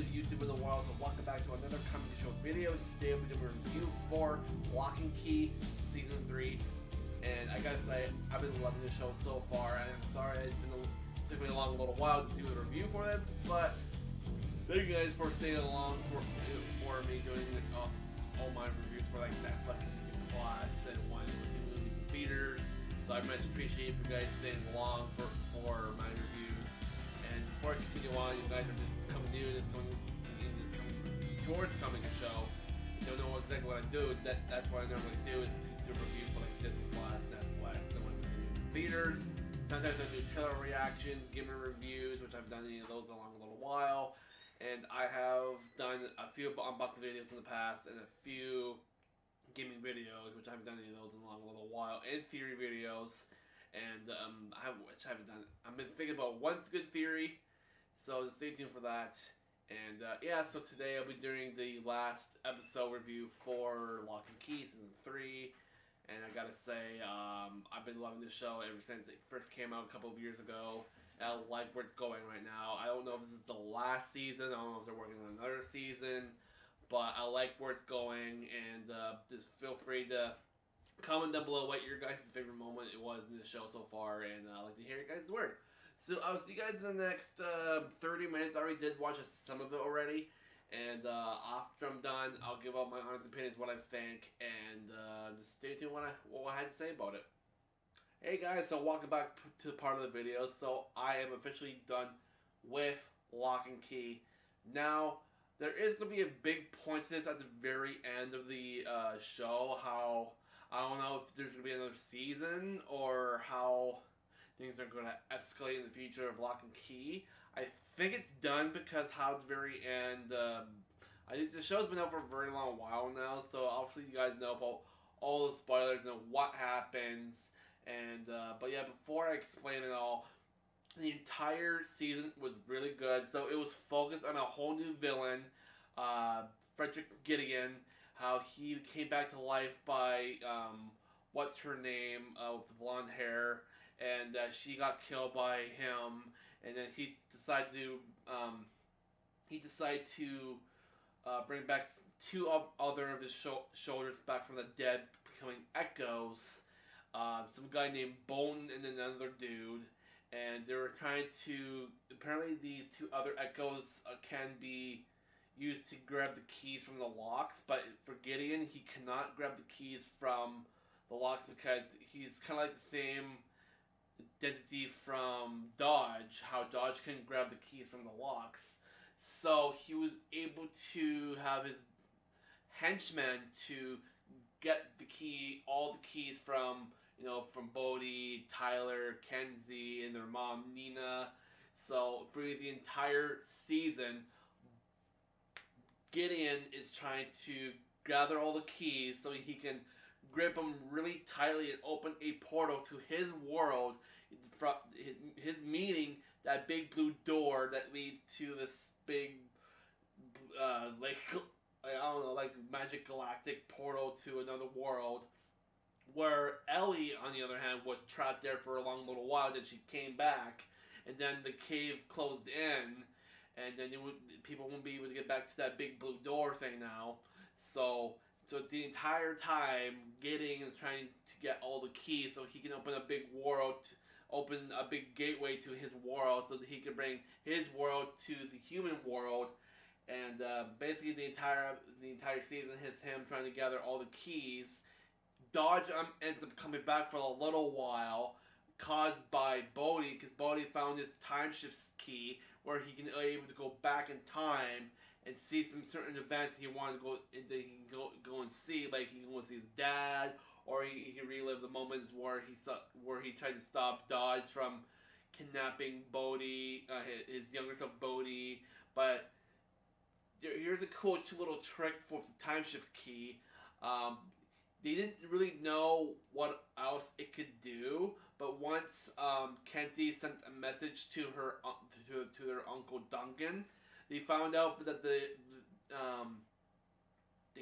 YouTube in the world, so welcome back to another comedy show video. Today we're doing a review for Locke Key Season 3. And I gotta say, I've been loving the show so far, and I'm sorry it took me a little while to do a review for this, but thank you guys for staying along for me doing all my reviews for like Netflix and Disney Plus and one movies and theaters. So I much appreciate you guys staying along for my reviews. And before I continue on, you guys are just coming new and coming towards coming a show. You don't know exactly what I do. That's what I normally do is do reviews for like Disney Plus, Netflix, and when do theaters. Sometimes I do trailer reactions, gaming reviews, which I've done any of those along a little while. And I have done a few unboxing videos in the past and a few gaming videos, which I haven't done any of those in a little while, and theory videos, and which I haven't done. I've been thinking about one good theory, so stay tuned for that. And yeah, so today I'll be doing the last episode review for Locke Key Season 3, and I gotta say, I've been loving this show ever since it first came out a couple of years ago. I like where it's going right now. I don't know if this is the last season, I don't know if they're working on another season, but I like where it's going, and just feel free to comment down below what your guys' favorite moment it was in the show so far, and I'd like to hear your guys' word. So I'll see you guys in the next 30 minutes. I already did watch some of it already, and after I'm done, I'll give out my honest opinions, what I think, and just stay tuned what I had to say about it. Hey guys, so welcome back to part of the video. So I am officially done with Locke Key. Now, there is going to be a big point to this at the very end of the show, how, I don't know if there's going to be another season, or how things are going to escalate in the future of Locke Key. I think it's done because how at the very end, I think the show's been out for a very long while now, so obviously you guys know about all the spoilers and what happens, and, but yeah, before I explain it all, the entire season was really good. So it was focused on a whole new villain, Frederick Gideon, how he came back to life by, what's her name, with the blonde hair, and she got killed by him, and then he decided to bring back two other of his shoulders back from the dead, becoming echoes, some guy named Bone and another dude. And they were trying to, apparently these two other echoes can be used to grab the keys from the locks, but for Gideon, he cannot grab the keys from the locks because he's kind of like the same identity from Dodge, how Dodge can grab the keys from the locks. So he was able to have his henchmen to get the key, all the keys from, from Bodhi, Tyler, Kenzie, and their mom, Nina. So, for the entire season, Gideon is trying to gather all the keys so he can grip them really tightly and open a portal to his world, his meaning, that big blue door that leads to this big, magic galactic portal to another world. Where Ellie, on the other hand, was trapped there for a long little while. Then she came back, and then the cave closed in, and then people won't be able to get back to that big blue door thing now. So the entire time, Gideon is trying to get all the keys so he can open a big world, open a big gateway to his world, so that he can bring his world to the human world. And basically, the entire season is him trying to gather all the keys. Dodge ends up coming back for a little while, caused by Bodhi, because Bodhi found his time shift key, where he can be able to go back in time and see some certain events he wanted to go. He can go and see, like he can go see his dad, or he can relive the moments where he tried to stop Dodge from kidnapping Bodhi, his younger self Bodhi. But here's a cool little trick for the time shift key. They didn't really know what else it could do, but once Kenzie sent a message to her to their uncle Duncan, they found out that they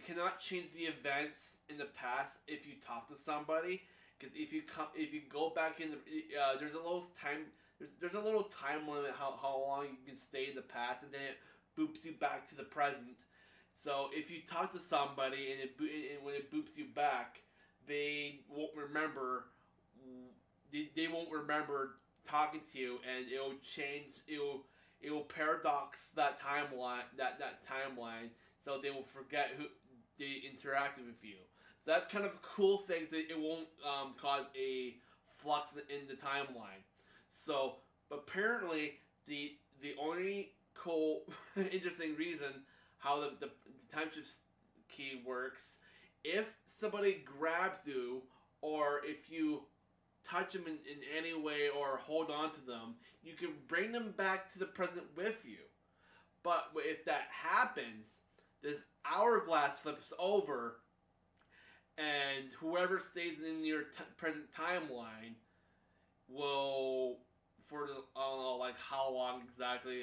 cannot change the events in the past if you talk to somebody. Because if you go back in there's a little time limit how long you can stay in the past, and then boops you back to the present. So if you talk to somebody and when it boops you back, they won't remember. They won't remember talking to you, and it'll change. It will paradox that timeline. That timeline, so they will forget who they interacted with you. So that's kind of cool things that it won't cause a flux in the timeline. So apparently the only cool interesting reason how the time shift key works, if somebody grabs you or if you touch them in any way or hold on to them, you can bring them back to the present with you. But if that happens, this hourglass flips over, and whoever stays in your present timeline will, for the, I don't know like how long exactly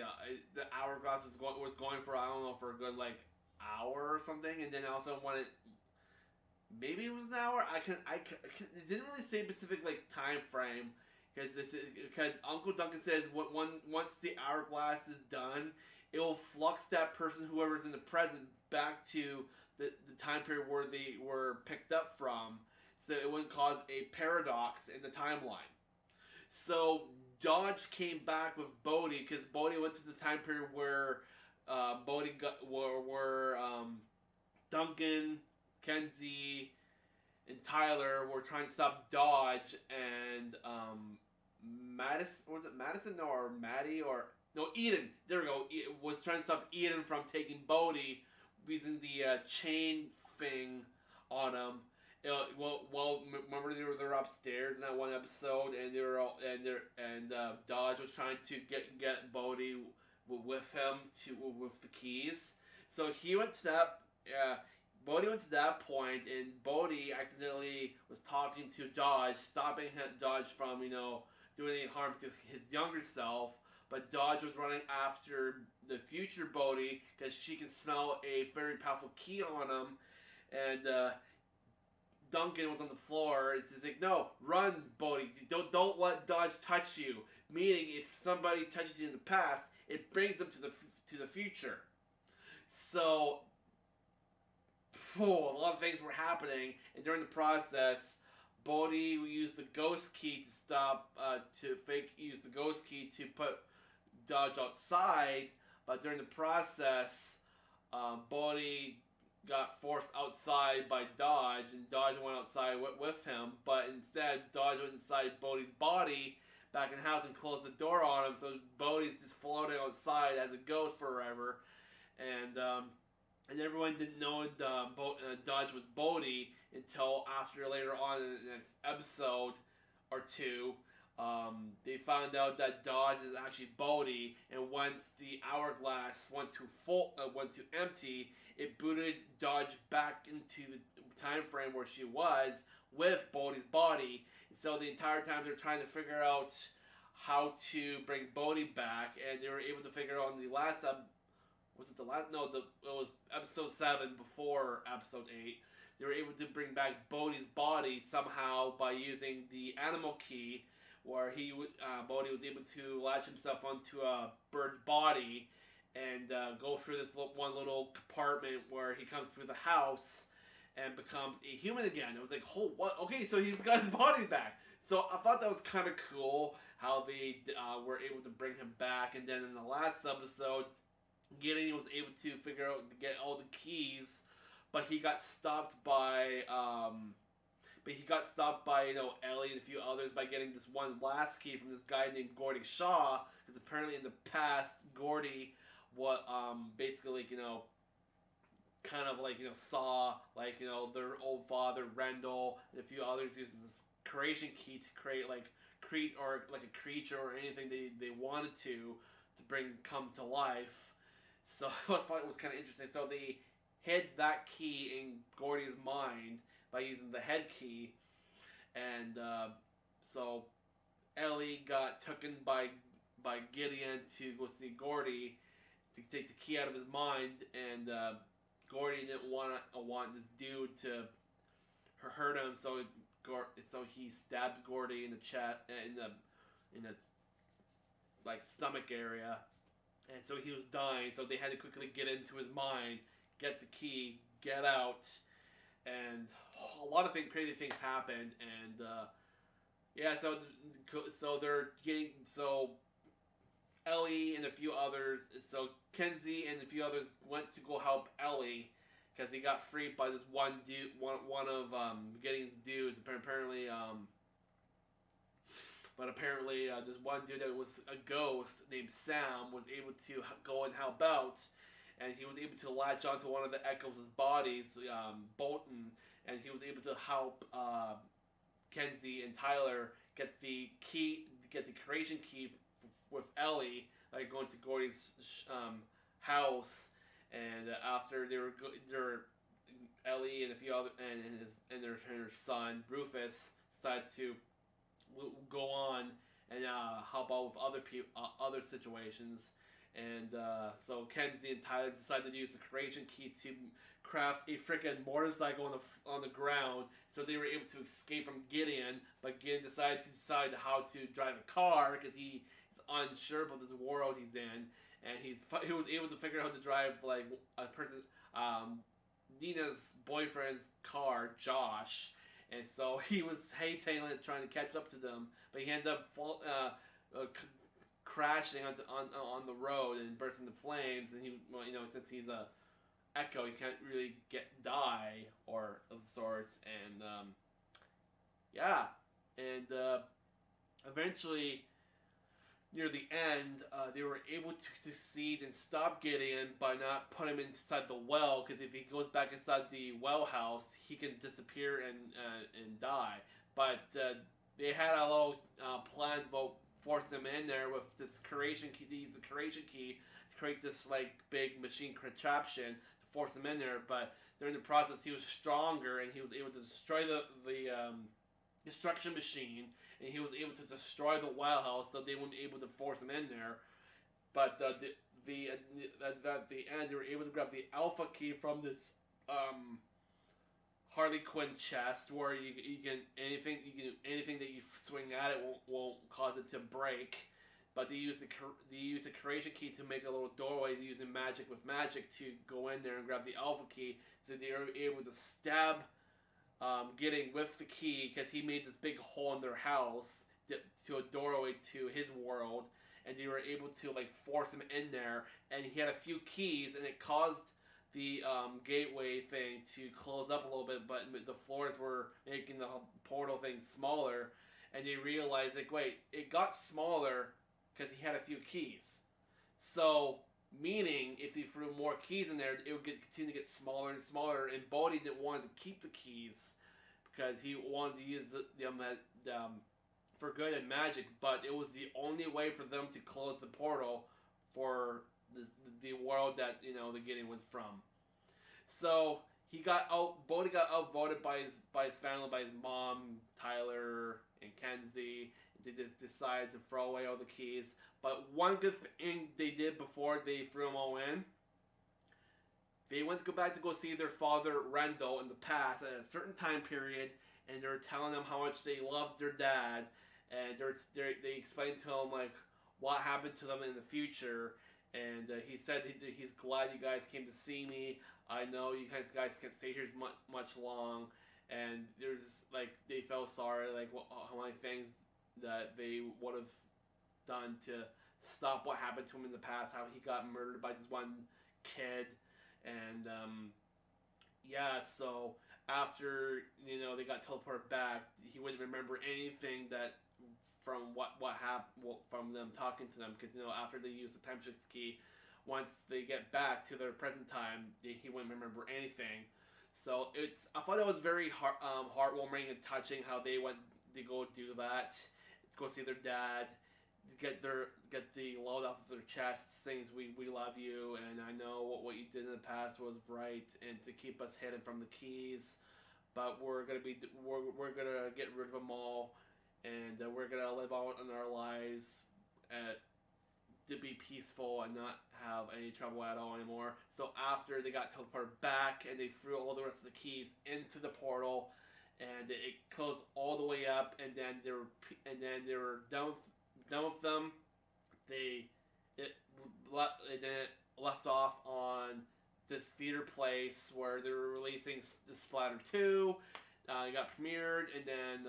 the hourglass was going for. I don't know, for a good like hour or something, and then also when it, maybe it was an hour. It didn't really say specific like time frame, because Uncle Duncan says once the hourglass is done, it will flux that person, whoever's in the present, back to the time period where they were picked up from, so it wouldn't cause a paradox in the timeline. So Dodge came back with Bodhi, because Bodhi went to the time period where Bodhi got where Duncan, Kenzie, and Tyler were trying to stop Dodge, and Madison, was it Madison or Maddie or no, Eden? There we go. Was trying to stop Eden from taking Bodhi using the chain thing on him. Remember they were upstairs in that one episode, and they were all, and Dodge was trying to get Bodhi with him with the keys. So he went to that. Bodhi went to that point, and Bodhi accidentally was talking to Dodge, stopping Dodge from doing any harm to his younger self. But Dodge was running after the future Bodhi because she can smell a very powerful key on him, and Duncan was on the floor. He's like, "No, run, Bodhi! Don't let Dodge touch you." Meaning, if somebody touches you in the past, it brings them to the future. So, a lot of things were happening, and during the process, Bodhi used the ghost key to stop, use the ghost key to put Dodge outside, but during the process, Bodhi got forced outside by Dodge, and Dodge went outside with him, but instead, Dodge went inside Bodhi's body back in the house and closed the door on him, so Bodhi's just floating outside as a ghost forever, and everyone didn't know Dodge was Bodhi until after later on in the next episode or two. They found out that Dodge is actually Bodhi, and once the hourglass went to empty, it booted Dodge back into the time frame where she was with Bodhi's body. So the entire time they're trying to figure out how to bring Bodhi back, and they were able to figure out on the last was it the last? No, it was episode 7 before episode 8. They were able to bring back Bodhi's body somehow by using the animal key, where Bodhi was able to latch himself onto a bird's body and go through this one little compartment where he comes through the house and becomes a human again. It was like, oh, what? Okay, so he's got his body back. So I thought that was kind of cool how they were able to bring him back. And then in the last episode, Gideon was able to get all the keys, but he got stopped by Ellie and a few others by getting this one last key from this guy named Gordy Shaw, because apparently in the past Gordy basically kind of saw their old father Rendell and a few others using this creation key to create a creature or anything they wanted to come to life. So I thought it was kind of interesting. So they hid that key in Gordy's mind by using the head key, and so Ellie got taken by Gideon to go see Gordy to take the key out of his mind, and Gordy didn't want this dude to hurt him, so he stabbed Gordy in the chest, in the stomach area, and so he was dying. So they had to quickly get into his mind, get the key, get out, and a lot of crazy things happened. And yeah, so they're getting so Ellie and a few others. So Kenzie and a few others went to go help Ellie because he got freed by this one dude, one of Gideon's dudes. Apparently, this one dude that was a ghost named Sam was able to go and help out, and he was able to latch onto one of the Echoes' bodies, Bolton, and he was able to help Kenzie and Tyler get the creation key with Ellie, like going to Gordy's house, and after Ellie and a few other and her son Rufus decided to go on and help out with other situations. And so Kenzie and Tyler decided to use the creation key to craft a freaking motorcycle on the ground, so they were able to escape from Gideon. But Gideon decided how to drive a car because he's unsure about this world he's in, and he was able to figure out how to drive like a person, Nina's boyfriend's car, Josh. And so he was haytailing it, trying to catch up to them, but he ended up crashing on the road and burst into flames. And since he's a Echo, he can't really die or of sorts. And yeah, and eventually near the end, they were able to succeed and stop Gideon by not putting him inside the well, because if he goes back inside the well house, he can disappear and die. But they had a little plan about forcing him in there with this creation key. They used the creation key to create this like big machine contraption to force him in there. But during the process, he was stronger, and he was able to destroy the destruction machine, and he was able to destroy the well house, so they weren't able to force him in there. But at the end, they were able to grab the alpha key from this Harley Quinn chest, where you can anything that you swing at it won't cause it to break. But they use the creation key to make a little doorway using magic to go in there and grab the alpha key, so they were able to stab Getting with the key, because he made this big hole in their house to a doorway to his world, and they were able to like force him in there, and he had a few keys, and it caused the gateway thing to close up a little bit, but the floors were making the portal thing smaller, and they realized like, wait, it got smaller because he had a few keys. So meaning, if he threw more keys in there, it would continue to get smaller and smaller. And Bodhi didn't want to keep the keys because he wanted to use them for good and magic. But it was the only way for them to close the portal for the world that the Gideon was from. So Bodhi got outvoted by his family, by his mom, Tyler, and Kenzie. They just decided to throw away all the keys. But one good thing they did before they threw them all in, they went to go back to go see their father, Rendell, in the past at a certain time period, and they were telling them how much they loved their dad, and they explained to him like what happened to them in the future, and he said he's glad you guys came to see me. I know you guys can't stay here much long, and there's like they felt sorry, like how many things that they would have done to stop what happened to him in the past, how he got murdered by this one kid, and so after they got teleported back, he wouldn't remember anything that from what happened from them talking to them, because after they use the time shift key, once they get back to their present time, he wouldn't remember anything. So I thought it was very heartwarming and touching how they went to go do that, go see their dad, get the load off of their chest, saying we love you, and I know what you did in the past was right, and to keep us hidden from the keys, but we're gonna get rid of them all, and we're gonna live out in our lives to be peaceful and not have any trouble at all anymore. So after they got teleported back and they threw all the rest of the keys into the portal, and it closed all the way up, and then they were done with them. then left off on this theater place where they were releasing the Splatter 2. It got premiered, and then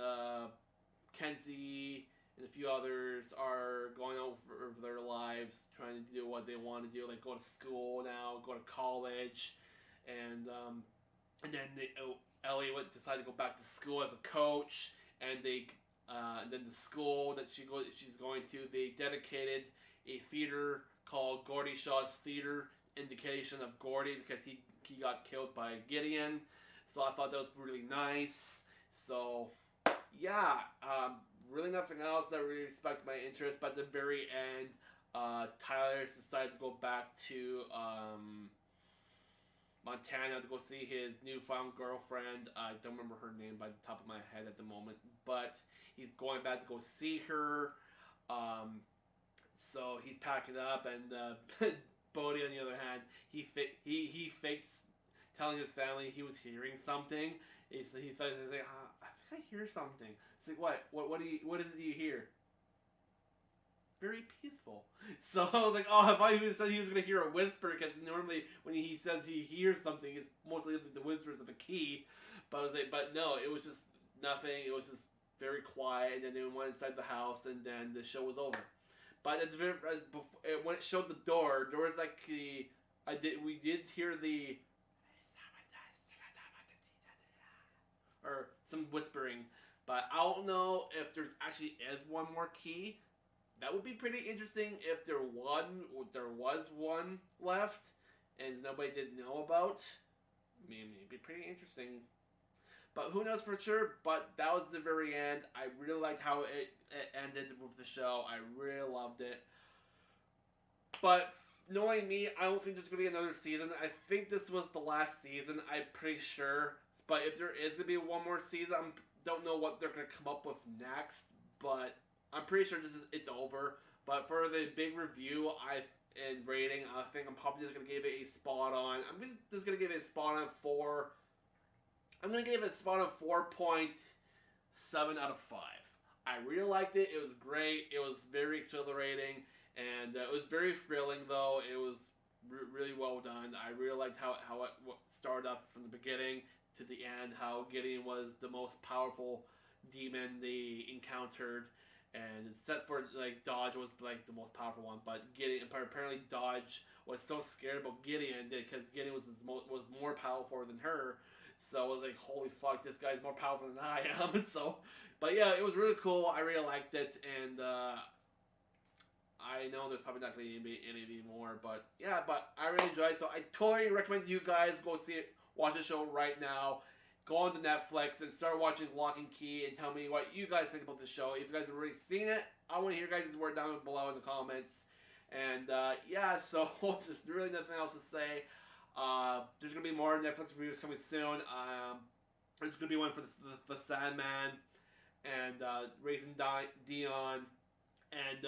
Kenzie and a few others are going out for their lives, trying to do what they want to do, like go to school now, go to college, and then Ellie decided to go back to school as a coach, and then the school that she's going to, they dedicated a theater called Gordy Shaw's Theater, indication of Gordy because he got killed by Gideon. So I thought that was really nice. So yeah, really nothing else that really sparked my interest. But at the very end, Tyler decided to go back to Montana to go see his newfound girlfriend. I don't remember her name by the top of my head at the moment, but he's going back to go see her. So he's packing up, and Bodhi, on the other hand, he fakes telling his family he was hearing something. He's like, I think I hear something. It's like, what is it you hear? Very peaceful. So I was like, oh, I thought he said he was going to hear a whisper, because normally when he says he hears something, it's mostly the whispers of a key. But I was like, but no, it was just nothing. It was just very quiet, and then they went inside the house, and then the show was over. But at the very, when it showed the door, there was like we did hear the or some whispering, but I don't know if there's actually is one more key. That would be pretty interesting if there was one left and nobody didn't know about. Maybe it'd be pretty interesting. But who knows for sure. But that was the very end. I really liked how it ended with the show. I really loved it. But knowing me, I don't think there's going to be another season. I think this was the last season. I'm pretty sure. But if there is going to be one more season, I don't know what they're going to come up with next. But I'm pretty sure it's over. But for the big review and rating, I think I'm probably just going to give it a spot on. I'm just going to give it a spot on 4. I'm going to give it a spot on 4.7 out of 5. I really liked it. It was great. It was very exhilarating. And it was very thrilling, though. It was really well done. I really liked how it started off from the beginning to the end, how Gideon was the most powerful demon they encountered. And except for, like, Dodge was, like, the most powerful one. But apparently Dodge was so scared about Gideon because Gideon was more powerful than her. So I was like, holy fuck, this guy's more powerful than I am. So, but yeah, it was really cool. I really liked it. And I know there's probably not going to be any more. But yeah, but I really enjoyed it. So I totally recommend you guys go see it. Watch the show right now. Go on to Netflix and start watching Locke and Key and tell me what you guys think about the show. If you guys have already seen it, I want to hear your guys' word down below in the comments. And yeah, so there's really nothing else to say. There's going to be more Netflix reviews coming soon. There's going to be one for the Sandman and Raising Dion. And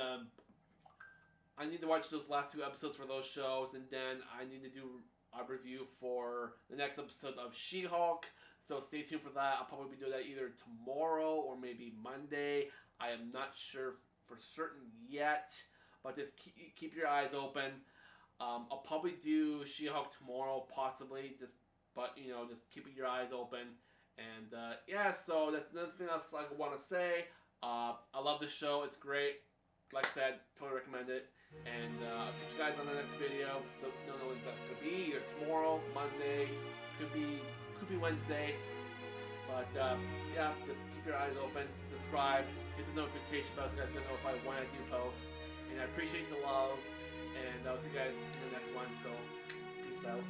I need to watch those last 2 episodes for those shows. And then I need to do a review for the next episode of She-Hulk. So stay tuned for that. I'll probably be doing that either tomorrow or maybe Monday. I am not sure for certain yet. But just keep your eyes open. I'll probably do She-Hulk tomorrow, possibly. Just keeping your eyes open. And yeah, so that's nothing else I want to say. I love this show. It's great. Like I said, totally recommend it. And I'll catch you guys on the next video. Don't know when that could be. Either tomorrow, Monday, could be Wednesday. But yeah, just keep your eyes open. Subscribe. Hit the notification bell so you guys get notified when I do post. And I appreciate the love. And I'll see you guys in the next one. So, peace out.